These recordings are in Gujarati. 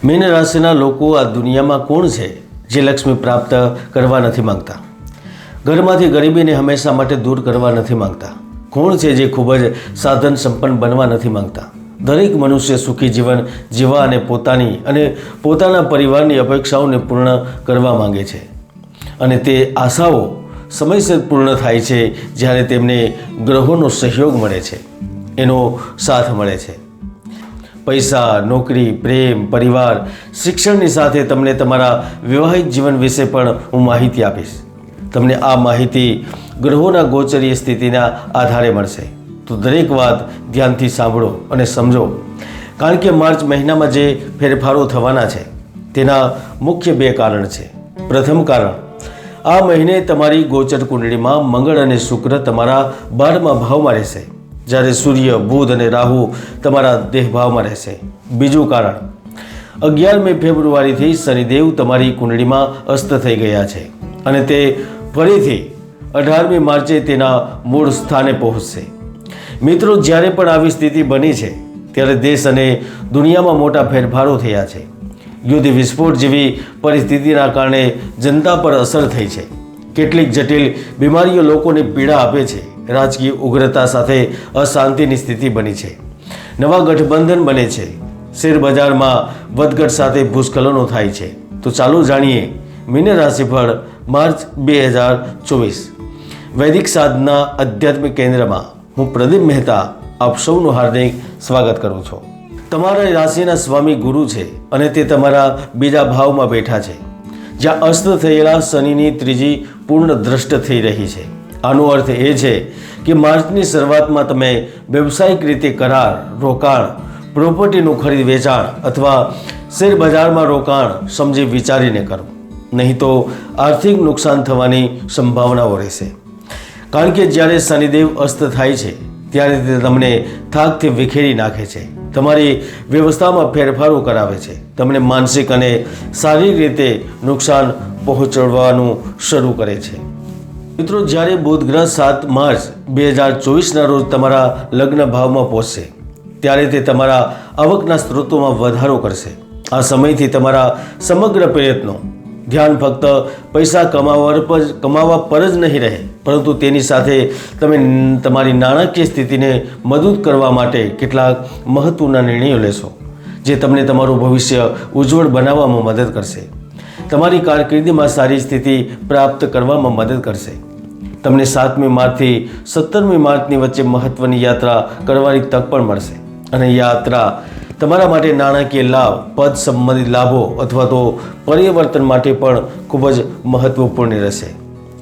મીન રાશિના લોકો આ દુનિયામાં કોણ છે જે લક્ષ્મી પ્રાપ્ત કરવા નથી માંગતા? ઘરમાંથી ગરીબીને હંમેશા માટે દૂર કરવા નથી માંગતા? કોણ છે જે ખૂબ જ સાધન સંપન્ન બનવા નથી માંગતા? દરેક મનુષ્ય સુખી જીવન જીવવા અને પોતાના પરિવારની અપેક્ષાઓને પૂર્ણ કરવા માંગે છે, અને તે આશાઓ સમયસર પૂર્ણ થાય છે જ્યારે તેમને ગ્રહોનો સહયોગ મળે છે, એનો સાથ મળે છે. પૈસા, નોકરી, પ્રેમ, પરિવાર, શિક્ષણની સાથે તમને તમારા વૈવાહિક જીવન વિશે પણ હું માહિતી આપીશ. તમને આ માહિતી ગ્રહોના ગોચરીય સ્થિતિના આધારે મળશે, તો દરેક વાત ધ્યાનથી સાંભળો અને સમજો, કારણ કે માર્ચ મહિનામાં જે ફેરફારો થવાના છે તેના મુખ્ય બે કારણ છે. પ્રથમ કારણ, આ મહિને તમારી ગોચર કુંડળીમાં મંગળ અને શુક્ર તમારા 12મા ભાવમાં રહેશે, જ્યારે સૂર્ય, બુધ અને રાહુ તમારા દેહભાવમાં રહેશે. બીજું કારણ, 11મી ફેબ્રુઆરીથી શનિદેવ તમારી કુંડળીમાં અસ્ત થઈ ગયા છે અને તે ફરીથી 18મી માર્ચે તેના મૂળ સ્થાને પહોંચશે. મિત્રો, જ્યારે પણ આવી સ્થિતિ બની છે ત્યારે દેશ અને દુનિયામાં મોટા ફેરફારો થયા છે. યુદ્ધ, વિસ્ફોટ જેવી પરિસ્થિતિના કારણે જનતા પર અસર થઈ છે. કેટલીક જટિલ બીમારીઓ લોકોને પીડા આપે છે. રાજકીય ઉગ્રતા સાથે અશાંતિની સ્થિતિ બની છે. નવા ગઠબંધન બને છે. શેર બજારમાં વધઘટ સાથે ભૂસ્ખલનો થાય છે. તો ચાલો જાણીએ મીન રાશિફળ માર્ચ 2024. વૈદિક સાધના આધ્યાત્મિક કેન્દ્રમાં હું પ્રદીપ મહેતા આપ સૌનું હાર્દિક સ્વાગત કરું છું. તમારા રાશિના સ્વામી ગુરુ છે અને તે તમારા બીજા ભાવમાં બેઠા છે, જ્યાં અસ્ત થયેલા શનિની ત્રીજી પૂર્ણ દ્રષ્ટ થઈ રહી છે. આનો અર્થ એ છે કે માર્ચની શરૂઆતમાં તમે વ્યવસાયિક રીતે કરાર, રોકાણ, પ્રોપર્ટીનું ખરીદ વેચાણ અથવા શેર બજારમાં રોકાણ સમજી વિચારીને કરો, નહીં તો આર્થિક નુકસાન થવાની સંભાવનાઓ રહેશે. કારણ કે જ્યારે શનિદેવ અસ્ત થાય છે ત્યારે તે તમને થાકથી વિખેરી નાખે છે, તમારી વ્યવસ્થામાં ફેરફારો કરાવે છે, તમને માનસિક અને શારીરિક રીતે નુકસાન પહોંચાડવાનું શરૂ કરે છે. મિત્રો, જ્યારે બુધ ગ્રહ 7 માર્ચ 2024ના રોજ તમારા લગ્ન ભાવમાં પહોંચશે ત્યારે તે તમારા આવકના સ્ત્રોતોમાં વધારો કરશે. આ સમયથી તમારા સમગ્ર પ્રયત્નો, ધ્યાન ફક્ત પૈસા કમાવા પર જ નહીં રહે, પરંતુ તેની સાથે તમે તમારી નાણાકીય સ્થિતિને મજબૂત કરવા માટે કેટલાક મહત્વના નિર્ણયો લેશો, જે તમને તમારું ભવિષ્ય ઉજ્જવળ બનાવવામાં મદદ કરશે. તમારી કારકિર્દીમાં સારી સ્થિતિ પ્રાપ્ત કરવામાં મદદ કરશે. તમને 7મી માર્ચથી 17મી માર્ચની વચ્ચે મહત્વની યાત્રા કરવાની તક પણ મળશે, અને યાત્રા તમારા માટે નાણાકીય લાભ, પદ સંબંધિત લાભો અથવા તો પરિવર્તન માટે પણ ખૂબ જ મહત્વપૂર્ણ રહેશે.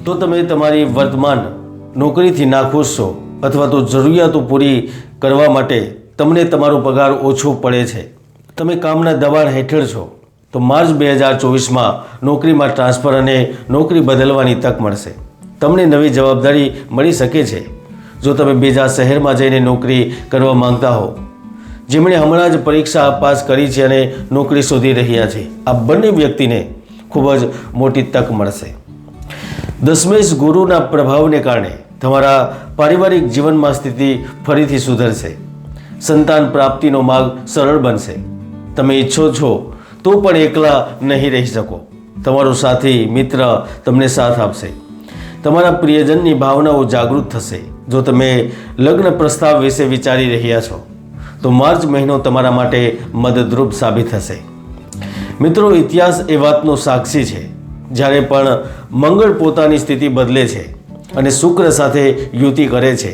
તો તમે તમારી વર્તમાન નોકરીથી નાખુશ છો અથવા તો જરૂરિયાતો પૂરી કરવા માટે તમને તમારો પગાર ઓછો પડે છે, તમે કામના દબાણ હેઠળ છો, તો માર્ચ 2024માં નોકરીમાં ટ્રાન્સફર અને નોકરી બદલવાની તક મળશે. તમને નવી જવાબદારી મળી શકે છે. જો તમે બીજા શહેરમાં જઈને નોકરી કરવા માંગતા હો, જેમણે હમણાં જ પરીક્ષા પાસ કરી છે અને નોકરી શોધી રહ્યા છે, આ બંને વ્યક્તિને ખૂબ જ મોટી તક મળશે. દશમેશ ગુરુના પ્રભાવને કારણે તમારા પારિવારિક જીવનમાં સ્થિતિ ફરીથી સુધરશે. સંતાન પ્રાપ્તિનો માર્ગ સરળ બનશે. તમે ઈચ્છો છો તો પણ એકલા નહીં રહી શકો. તમારો સાથી, મિત્ર તમને સાથ આપશે. તમારા પ્રિયજનની ભાવનાઓ જાગૃત થશે. જો તમે લગ્ન પ્રસ્તાવ વિશે વિચારી રહ્યા છો તો માર્ચ મહિનો તમારા માટે મદદરૂપ સાબિત થશે. મિત્રો, ઇતિહાસ એ વાતનો સાક્ષી છે, જ્યારે પણ મંગળ પોતાની સ્થિતિ બદલે છે અને શુક્ર સાથે યુતિ કરે છે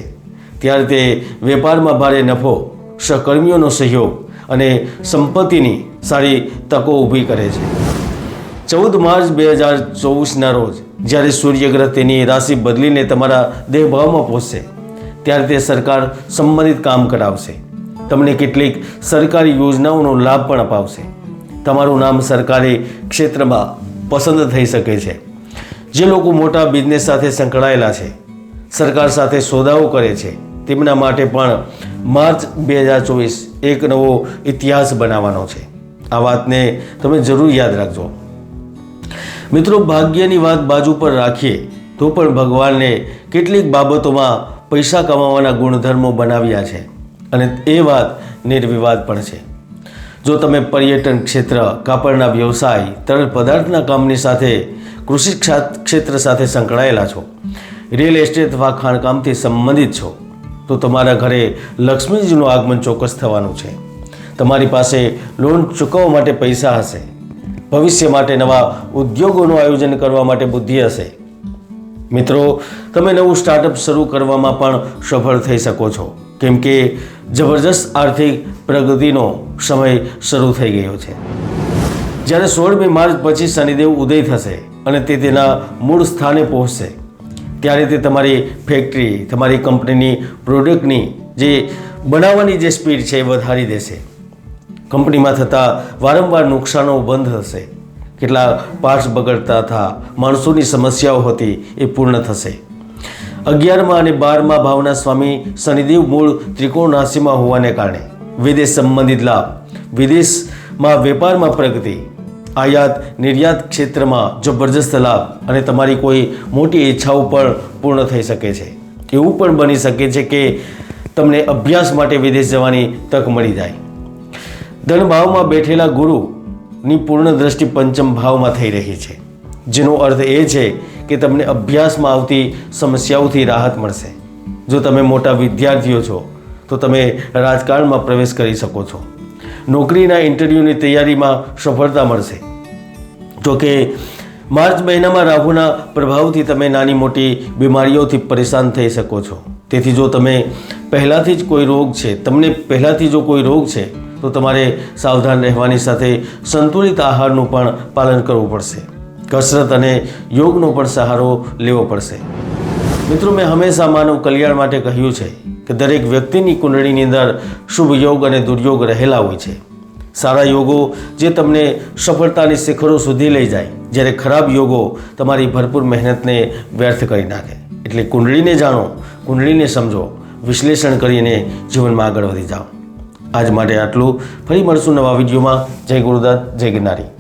ત્યારે તે વેપારમાં ભારે નફો, સહકર્મીઓનો સહયોગ અને સંપત્તિની સારી તકો ઊભી કરે છે. 14 માર્ચ 2024ના રોજ જ્યારે સૂર્યગ્રહ તેની રાશિ બદલીને તમારા દેહભાવમાં પહોંચશે ત્યારે તે સરકાર સંબંધિત કામ કરાવશે. તમને કેટલીક સરકારી યોજનાઓનો લાભ પણ અપાવશે. તમારું નામ સરકારી ક્ષેત્રમાં પસંદ થઈ શકે છે. જે લોકો મોટા બિઝનેસ સાથે સંકળાયેલા છે, સરકાર સાથે સોદાઓ કરે છે, તેમના માટે પણ માર્ચ 2024 એક નવો ઇતિહાસ બનાવવાનો છે. આ વાતને તમે જરૂર યાદ રાખજો. મિત્રો, ભાગ્યની વાત બાજુ પર રાખીએ તો પણ ભગવાનને કેટલીક બાબતોમાં પૈસા કમાવાના ગુણધર્મો બનાવ્યા છે, અને એ વાત નિર્વિવાદ પણ છે. જો તમે પર્યટન ક્ષેત્ર, કાપડના વ્યવસાય, તરલ પદાર્થના કામની સાથે કૃષિ ક્ષેત્ર સાથે સંકળાયેલા છો, રિયલ એસ્ટેટ અથવા ખાણકામથી સંબંધિત છો, તો તમારા ઘરે લક્ષ્મીજીનું આગમન ચોક્કસ થવાનું છે. તમારી પાસે લોન ચૂકવવા માટે પૈસા હશે. ભવિષ્ય માટે નવા ઉદ્યોગોનું આયોજન કરવા માટે બુદ્ધિ હશે. મિત્રો, તમે નવું સ્ટાર્ટઅપ શરૂ કરવામાં પણ સફળ થઈ શકો છો, કેમ કે જબરજસ્ત આર્થિક પ્રગતિનો સમય શરૂ થઈ ગયો છે. જ્યારે 16મી માર્ચ પછી શનિદેવ ઉદય થશે અને તે તેના મૂળ સ્થાને પહોંચશે, ત્યારે તે તમારી ફેક્ટરી, તમારી કંપનીની પ્રોડક્ટની જે બનાવવાની જે સ્પીડ છે એ વધારી દેશે. કંપનીમાં થતા વારંવાર નુકસાનો બંધ થશે. કેટલાક પાર્ટ્સ બગડતા હતા, માણસોની સમસ્યાઓ હતી, એ પૂર્ણ થશે. 11મા અને 12મા ભાવના સ્વામી શનિદેવ મૂળ ત્રિકોણ રાશિમાં હોવાને કારણે વિદેશ સંબંધિત લાભ, વિદેશમાં વેપારમાં પ્રગતિ, આયાત નિર્યાત ક્ષેત્રમાં જબરજસ્ત લાભ અને તમારી કોઈ મોટી ઈચ્છાઓ પણ પૂર્ણ થઈ શકે છે. એવું પણ બની શકે છે કે તમને અભ્યાસ માટે વિદેશ જવાની તક મળી જાય. ધન ભાવમાં બેઠેલા ગુરુની પૂર્ણ દ્રષ્ટિ પંચમ ભાવમાં થઈ રહી છે, જેનો અર્થ એ છે કે તમને અભ્યાસમાં આવતી સમસ્યાઓથી રાહત મળશે. જો તમે મોટા વિદ્યાર્થીઓ છો તો તમે રાજકારણમાં પ્રવેશ કરી શકો છો. નોકરીના ઇન્ટરવ્યૂની તૈયારીમાં સફળતા મળશે. જોકે માર્ચ મહિનામાં રાહુના પ્રભાવથી તમે નાની મોટી બીમારીઓથી પરેશાન થઈ શકો છો. તેથી જો તમે પહેલાંથી જ કોઈ રોગ છે, તમને પહેલાંથી જો કોઈ રોગ છે, તો તમારે સાવધાન રહેવાની સાથે સંતુલિત આહારનું પણ પાલન કરવું પડશે. કસરત અને યોગનો પણ સહારો લેવો પડશે. મિત્રો, મેં હંમેશા માનવ કલ્યાણ માટે કહ્યું છે કે દરેક વ્યક્તિની કુંડળીની અંદર શુભ યોગ અને દુર્યોગ રહેલા હોય છે. સારા યોગો જે તમને સફળતાની શિખરો સુધી લઈ જાય, જ્યારે ખરાબ યોગો તમારી ભરપૂર મહેનતને વ્યર્થ કરી નાખે. એટલે કુંડળીને જાણો, કુંડળીને સમજો, વિશ્લેષણ કરીને જીવનમાં આગળ વધી જાઓ. આજ માટે આટલું. ફરી મળશું નવા વિડીયોમાં. જય ગુરુદત્ત, જય ગિરનારી.